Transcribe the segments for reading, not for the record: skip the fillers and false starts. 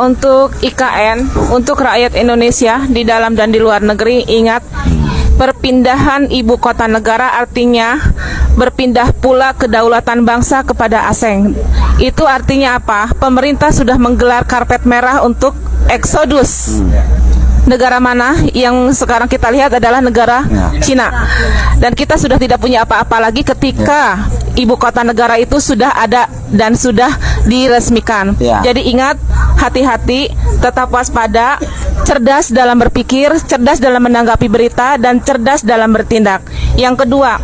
Untuk IKN, untuk rakyat Indonesia di dalam dan di luar negeri, ingat perpindahan ibu kota negara artinya berpindah pula kedaulatan bangsa kepada asing. Itu artinya apa? Pemerintah sudah menggelar karpet merah untuk eksodus. Negara mana yang sekarang kita lihat adalah negara Cina. Dan kita sudah tidak punya apa-apa lagi ketika ibu kota negara itu sudah ada dan sudah diresmikan. Jadi ingat, hati-hati, tetap waspada, cerdas dalam berpikir, cerdas dalam menanggapi berita, dan cerdas dalam bertindak. Yang kedua,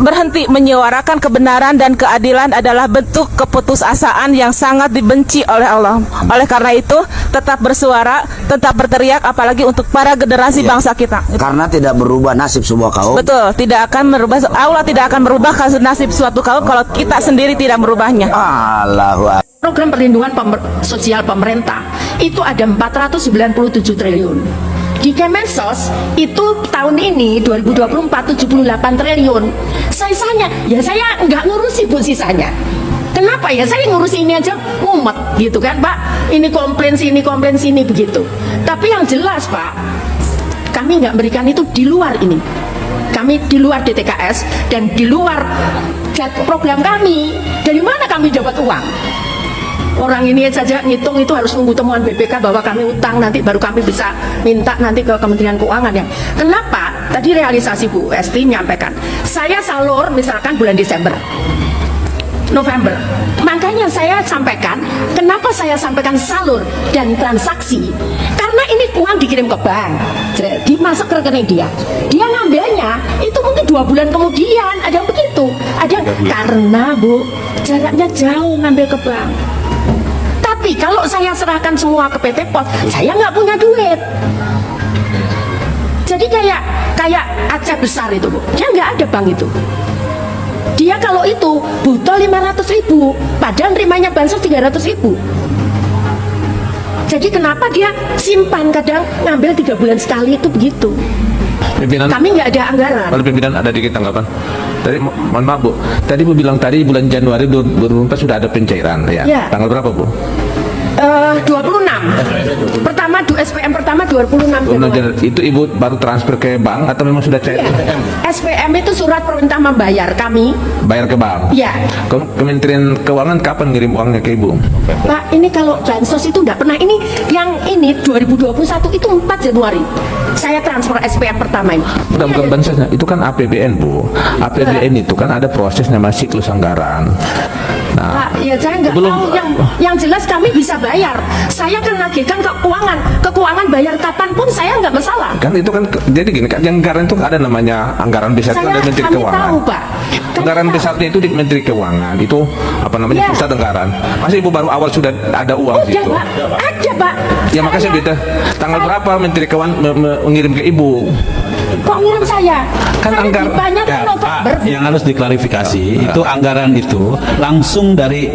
berhenti menyuarakan kebenaran dan keadilan adalah bentuk keputusasaan yang sangat dibenci oleh Allah. Oleh karena itu, tetap bersuara, tetap berteriak, apalagi untuk para generasi bangsa kita. Karena tidak berubah nasib sebuah kaum. Betul, tidak akan merubah. Allah tidak akan merubah nasib suatu kaum kalau kita sendiri tidak merubahnya. Allahu Akbar. Program perlindungan sosial pemerintah itu ada 497 triliun. Di Kemensos itu tahun ini 2024 78 triliun. Sisanya ya saya nggak ngurusi Bu sisanya. Kenapa ya? Saya ngurus ini aja mumet gitu kan Pak. Ini komplain sini begitu. Tapi yang jelas Pak, kami nggak berikan itu di luar ini. Kami di luar DTKS dan di luar program kami. Dari mana kami dapat uang? Orang ini saja ngitung itu harus nunggu temuan BPK bahwa kami utang, nanti baru kami bisa minta nanti ke Kementerian Keuangan ya. Kenapa? Tadi realisasi Bu Esti menyampaikan, saya salur misalkan bulan Desember, November. Makanya saya sampaikan, kenapa saya sampaikan salur dan transaksi? Karena ini uang dikirim ke bank, dimasuk ke rekening dia. Dia ngambilnya itu mungkin 2 bulan kemudian, ada yang begitu. Ada yang, karena Bu, jaraknya jauh ngambil ke bank. Tapi kalau saya serahkan semua ke PT Pos, saya nggak punya duit. Jadi kayak Aceh besar itu Bu, dia nggak ada bank itu. Dia kalau itu butuh 500.000, padahal nerimanya bansos 300.000. Jadi kenapa dia simpan kadang ngambil 3 bulan sekali itu begitu. Pimpinan, kami nggak ada anggaran. Kalau pimpinan ada dikit tanggapan. Tadi mohon maaf Bu, tadi Bu bilang tadi bulan Januari 2024 sudah ada pencairan ya. Tanggal berapa Bu? 26. Pertama SPM pertama 26 Januari. Itu Ibu baru transfer ke bank atau memang sudah cair? SPM itu surat perintah membayar kami. Bayar ke bank? Iya. Kementerian Keuangan kapan ngirim uangnya ke Ibu? Pak, ini kalau bansos itu enggak pernah. Ini yang ini 2021 itu 4 Januari. Saya transfer SPM pertama ini. Bukan bansosnya, itu kan APBN Bu. APBN itu kan ada proses namanya siklus anggaran. Nah, Pak, ya saya nggak tahu yang jelas kami bisa bayar. Saya kan nagihkan ke keuangan bayar kapanpun saya nggak masalah. Kan itu kan jadi gini, kan anggaran itu ada namanya anggaran besar itu ada Menteri Keuangan. Tahu, Pak. Anggaran besarnya itu di Menteri Keuangan itu apa namanya pusat anggaran. Masa Ibu baru awal sudah ada uang Udah, situ? Pak. Ada Pak. Ya makanya kita tanggal berapa Menteri Keuangan mengirim ke Ibu? Kok ngirim saya? Kan anggaran kan November. Yang harus diklarifikasi itu anggaran itu langsung dari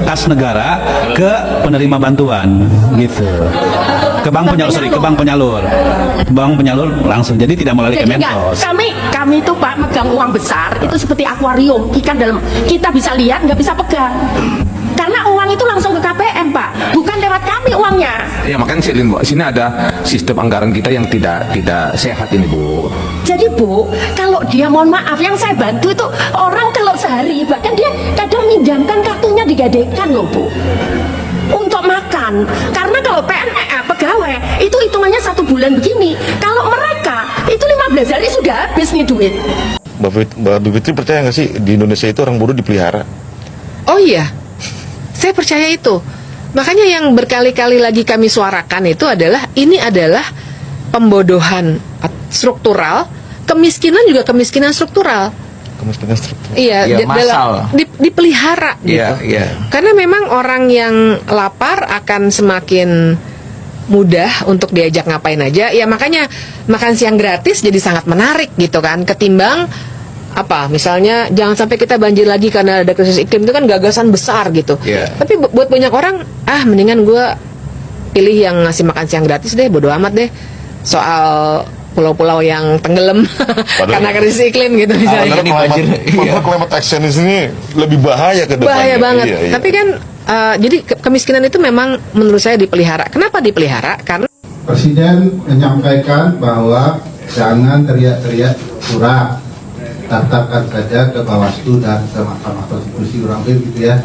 kas negara ke penerima bantuan gitu. Ke bank penyalur langsung, jadi tidak melalui Kemensos. Kami itu Pak megang uang besar itu seperti akuarium ikan dalam, kita bisa lihat nggak bisa pegang. Karena uang itu langsung ke KPM Pak, bukan lewat kami uangnya. Ya makanya sini ada sistem anggaran kita yang tidak sehat ini Bu. Jadi Bu, kalau dia mohon maaf yang saya bantu itu orang kalau sehari bahkan dia kadang minjamkan kartunya digadekan loh Bu untuk makan. Karena kalau pegawai itu hitungannya 1 bulan begini. Kalau mereka itu 15 hari sudah habis nih duit. Mbak Bivitri percaya nggak sih di Indonesia itu orang buruh dipelihara? Oh iya, saya percaya itu. Makanya yang berkali-kali lagi kami suarakan itu adalah ini adalah pembodohan struktural, kemiskinan juga kemiskinan struktural. Kemiskinan struktural. Iya, dipelihara gitu. Karena memang orang yang lapar akan semakin mudah untuk diajak ngapain aja. Ya makanya makan siang gratis jadi sangat menarik gitu kan, ketimbang apa misalnya jangan sampai kita banjir lagi karena ada krisis iklim. Itu kan gagasan besar gitu. Tapi buat banyak orang mendingan gue pilih yang ngasih makan siang gratis deh, bodo amat deh soal pulau-pulau yang tenggelam karena krisis iklim gitu misalnya. Climate action ini lebih bahaya ke depannya. Bahaya banget. Tapi kan Jadi kemiskinan itu memang menurut saya dipelihara. Kenapa dipelihara? Karena Presiden menyampaikan bahwa jangan teriak-teriak curang, daftarkan saja ke Bawaslu dan ke Mahkamah Konstitusi, kurang lebih gitu ya.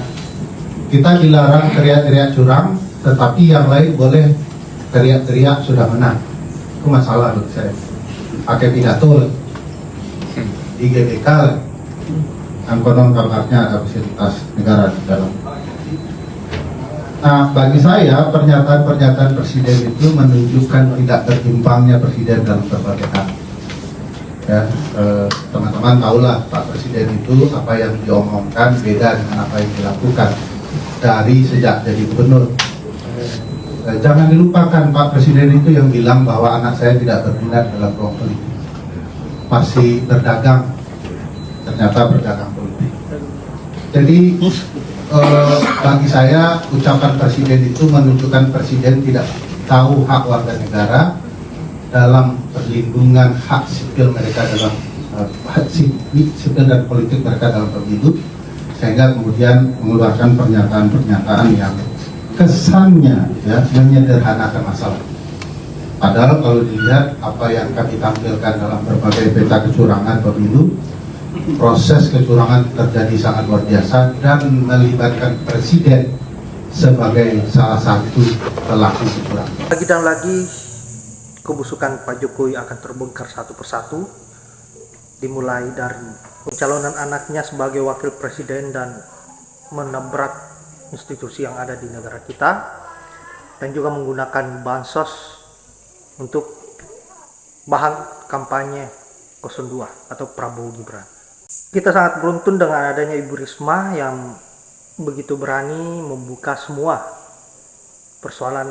Kita dilarang teriak-teriak curang, tetapi yang lain boleh teriak-teriak sudah menang. Itu masalah menurut saya. Pakai pidato di GBK, yang konon kabarnya ada fasilitas negara di dalam. Nah, bagi saya pernyataan-pernyataan Presiden itu menunjukkan tidak berimbangnya Presiden dalam berbagai hal. Ya, teman-teman tahulah Pak Presiden itu apa yang diomongkan beda dengan apa yang dilakukan dari sejak jadi gubernur. Jangan dilupakan Pak Presiden itu yang bilang bahwa anak saya tidak berminat dalam ruang politik, masih berdagang, ternyata berdagang politik. Jadi bagi saya ucapan Presiden itu menunjukkan Presiden tidak tahu hak warga negara dalam perlindungan hak sipil mereka dalam hak sipil dan politik mereka dalam pemilu, sehingga kemudian mengeluarkan pernyataan-pernyataan yang kesannya ya menyederhanakan masalah. Padahal kalau dilihat apa yang kami tampilkan dalam berbagai peta kecurangan pemilu, proses kecurangan terjadi sangat luar biasa dan melibatkan Presiden sebagai salah satu pelaku kecurangan. Lagi dan lagi kebusukan Pak Jokowi akan terbongkar satu persatu, dimulai dari pencalonan anaknya sebagai wakil presiden dan menabrak institusi yang ada di negara kita, dan juga menggunakan bansos untuk bahan kampanye 02 atau Prabowo Gibran. Kita sangat beruntung dengan adanya Ibu Risma yang begitu berani membuka semua persoalan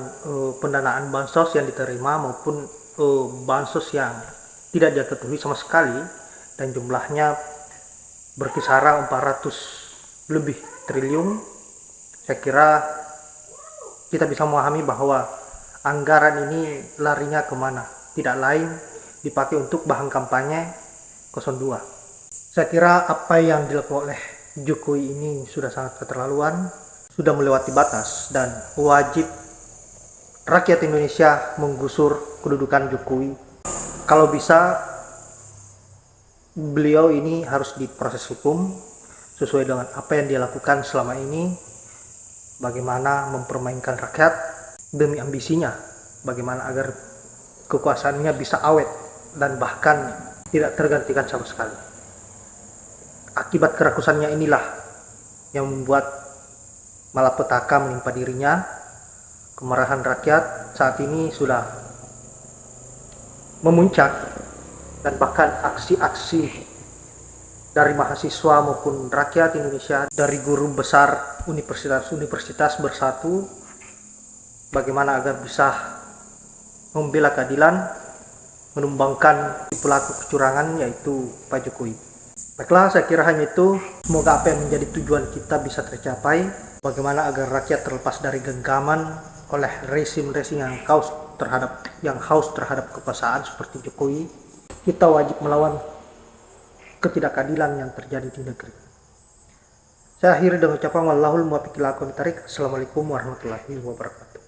pendanaan bansos yang diterima maupun bansos yang tidak dia ketahui sama sekali, dan jumlahnya berkisaran 400 lebih triliun. Saya kira kita bisa memahami bahwa anggaran ini larinya kemana, tidak lain dipakai untuk bahan kampanye 02. Saya kira apa yang dilakukan oleh Jokowi ini sudah sangat keterlaluan, sudah melewati batas, dan wajib rakyat Indonesia menggusur kedudukan Jokowi. Kalau bisa, beliau ini harus diproses hukum sesuai dengan apa yang dia lakukan selama ini, bagaimana mempermainkan rakyat demi ambisinya, bagaimana agar kekuasaannya bisa awet dan bahkan tidak tergantikan sama sekali. Akibat kerakusannya inilah yang membuat malapetaka menimpa dirinya. Kemarahan rakyat saat ini sudah memuncak, dan bahkan aksi-aksi dari mahasiswa maupun rakyat Indonesia, dari guru besar universitas bersatu bagaimana agar bisa membela keadilan, menumbangkan pelaku kecurangan yaitu Pak Jokowi. Baiklah, saya kira hanya itu. Semoga apa yang menjadi tujuan kita bisa tercapai. Bagaimana agar rakyat terlepas dari genggaman oleh resim-resim yang haus terhadap kekuasaan seperti Jokowi. Kita wajib melawan ketidakadilan yang terjadi di negeri. Saya akhiri dengan ucapan wallahul muwaffiq ila aqwamit thoriq. Assalamualaikum warahmatullahi wabarakatuh.